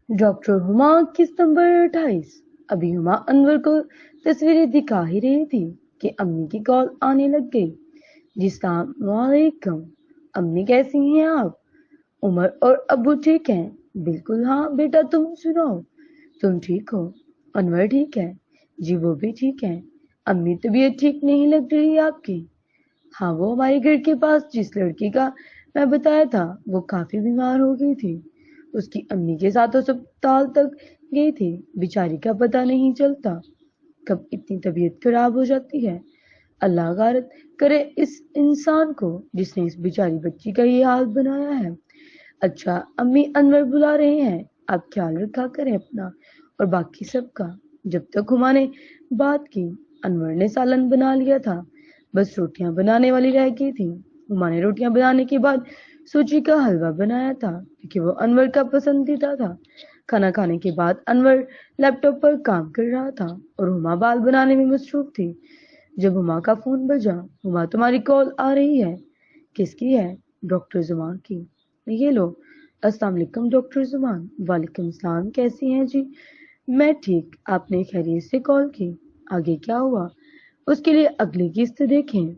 Doctor ہما قسط number 28۔ ابھی ہما انور کو تصویریں دکھا ہی رہی تھی کہ امی کی کال آنے لگ گئی۔ جی السلام علیکم امی، کیسی ہیں آپ؟ عمر اور ابو ٹھیک ہیں؟ بالکل ہاں بیٹا، تم سناؤ، تم ٹھیک ہو؟ انور ٹھیک ہے؟ جی وہ بھی ٹھیک ہے۔ امی طبیعت ٹھیک نہیں لگ رہی آپ کی؟ ہاں، وہ ہمارے گھر کے پاس جس لڑکی کا میں بتایا تھا وہ کافی بیمار ہو گئی تھی، اس کی امی کے ساتھ اسپتال تک گئی تھی، بیچاری کا پتہ نہیں چلتا کب اتنی طبیعت خراب ہو جاتی ہے۔ اللہ غارت کرے اس انسان کو جس نے اس بیچاری بچی کا یہ حال بنایا ہے۔ اچھا امی، انور بلا رہے ہیں، آپ خیال رکھا کریں اپنا اور باقی سب کا۔ جب تک ہما نے بات کی انور نے سالن بنا لیا تھا، بس روٹیاں بنانے والی رہ گئی تھی۔ ہما نے روٹیاں بنانے کے بعد سوجی کا حلوہ بنایا تھا کیونکہ وہ انور کا پسندیدہ تھا۔ کھانا کھانے کے بعد انور لیپ ٹاپ پر کام کر رہا تھا اور ہما بال بنانے میں مصروف تھی۔ جب ہما کا فون بجا، ہما تمہاری کال آ رہی ہے۔ کس کی ہے؟ ڈاکٹر زمان کی۔ یہ لو۔ السلام علیکم ڈاکٹر زمان۔ وعلیکم السلام، کیسی ہیں جی؟ میں ٹھیک، آپ نے خیریت سے کال کی؟ آگے کیا ہوا؟ اس کے لیے اگلی قسط دیکھیں۔